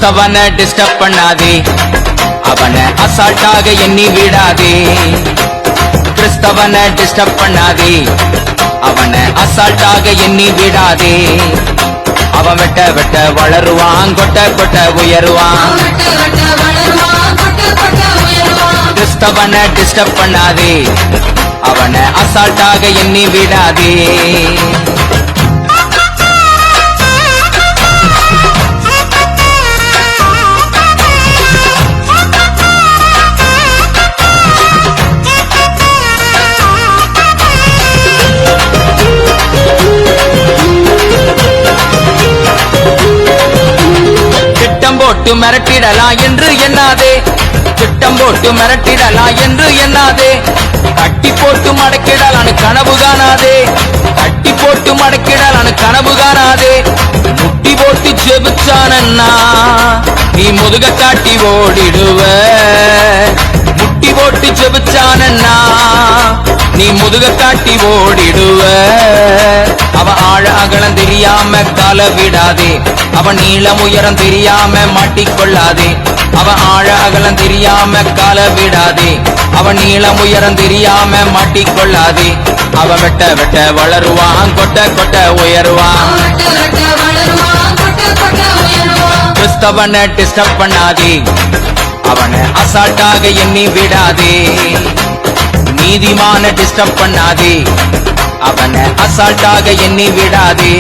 கிறிஸ்தவன disturb பண்ணாதே, அவன அசால்ட்டாக எண்ணி விடாதே. கிறிஸ்தவன டிஸ்டர்ப் பண்ணாதே, அவன அசால்ட்டாக எண்ணி விடாதே. அவன் வெட்ட வெட்ட வளருவான், கொட்ட கொட்ட உயருவான். கிறிஸ்தவன டிஸ்டர்ப் பண்ணாதே, அவன அசால்ட்டாக எண்ணி விடாதே. போட்டு மிரட்டிடலாம் என்று எண்ணாதே, திட்டம் போட்டு மிரட்டிடலாம் என்று எண்ணாதே. கட்டி போட்டு மடக்கிடலான்னு கனவு காணாதே, கட்டி போட்டு மடக்கிடலான்னு கனவு காணாதே. முட்டி போட்டு ஜெபிச்சானன்னா நீ முதுக காட்டி ஓடிடுவ. முட்டி போட்டு ஜெபிச்சானன்னா நீ முதுக காட்டி ஓடிடுவ. அவ ஆழ அகலம் தெரியாம கால விடாதே, அவன் நீளம் உயரம் தெரியாம மாட்டிக்கொள்ளாதே. அவன் ஆழ அகலம் தெரியாம கால விடாதே, அவன் நீளம் உயரம் தெரியாம மாட்டிக்கொள்ளாதே. அவன் வெட்ட வெட்ட வளருவான், கொட்ட கொட்ட உயருவான். கிறிஸ்தவனை டிஸ்டர்ப் பண்ணாதே, அவனை அசால்ட்டாக எண்ணி விடாதே. நீதிமான டிஸ்டர்ப் பண்ணாதே, அவனை அசால்ட்டாக எண்ணி விடாதே.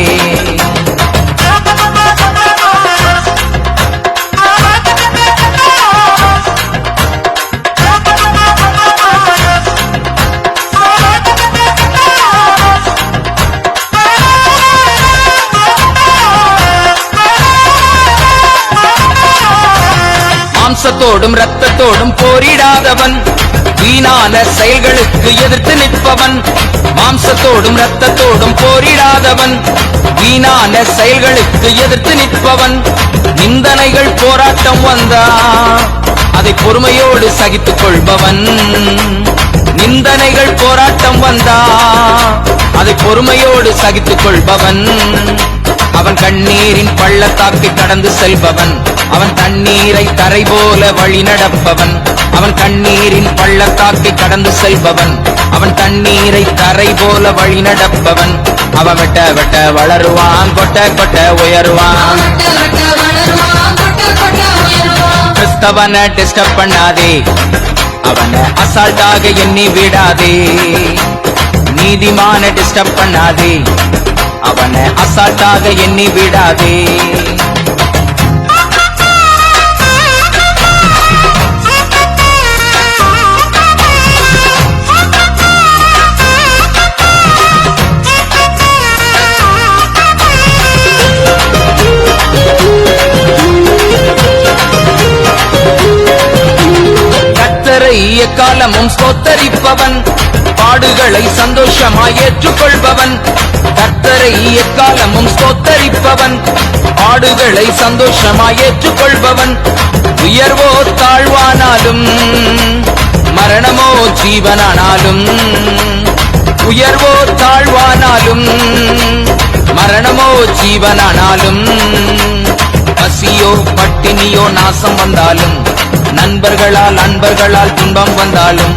மாம்சத்தோடும் ரத்தத்தோடும் போரிடாதவன், வீணான செயல்களுக்கு எதிர்த்து நிற்பவன். மாம்சத்தோடும் ரத்தத்தோடும் போரிடாதவன், வீணான செயல்களுக்கு எதிர்த்து நிற்பவன். நிந்தனைகள் போராட்டம் வந்தா அதை பொறுமையோடு சகித்துக் கொள்பவன். நிந்தனைகள் போராட்டம் வந்தா அதை பொறுமையோடு சகித்துக் கொள்பவன். அவன் கண்ணீரின் பள்ளத்தாக்கை கடந்து செல்பவன், அவன் தண்ணீரை தரை போல வழி நடப்பவன். அவன் கண்ணீரின் பள்ளத்தாக்கை கடந்து செல்பவன், அவன் தண்ணீரை தரை போல வழி நடப்பவன். அவன் வெட்ட வெட்ட வளருவான், கொட்ட கொட்ட உயருவான். கிறிஸ்தவனை டிஸ்டர்ப் பண்ணாதே, அவனை அசால்ட்டாக எண்ணி விடாதே. நீதிமான டிஸ்டர்ப் பண்ணாதே, அவனை அசால்ட்டாக எண்ணி விடாதே. கர்த்தரை எக்காலமும் ஸ்தோத்தரிப்பவன், பாடுகளை சந்தோஷமாய் ஏற்றுக்கொள்பவன். கர்த்தரை எக்காலமும் ஸ்தோத்தரிப்பவன், பாடுகளை சந்தோஷமாய் ஏற்றுக்கொள்பவன். உயர்வோ தாழ்வானாலும், மரணமோ ஜீவனானாலும். உயர்வோ தாழ்வானாலும், மரணமோ ஜீவனானாலும். பசியோ பட்டினியோ நாசம் வந்தாலும், நண்பர்களால் அன்பர்களால் துன்பம் வந்தாலும்.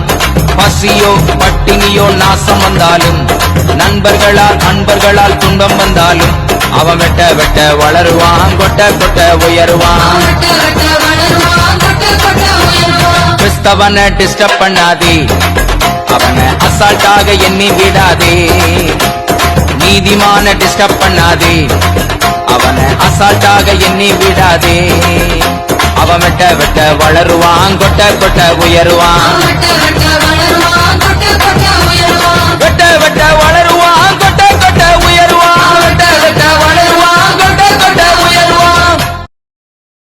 பசியோ பட்டினியோ நாசம் வந்தாலும், நண்பர்களால் அன்பர்களால் துன்பம் வந்தாலும். அவன் வெட்ட வெட்ட வளருவான், கொட்ட கொட்ட உயருவான். கிறிஸ்தவனை டிஸ்டர்ப் பண்ணாதே, அவனை அசால்ட்டாக எண்ணி விடாதே. நீதிமான டிஸ்டர்ப் பண்ணாதே, அவனை அசால்ட்டாக எண்ணி விடாதே. அவன் வெட்ட வெட்ட வளருவான், கொட்ட கொட்ட உயருவான். வெட்ட வெட்ட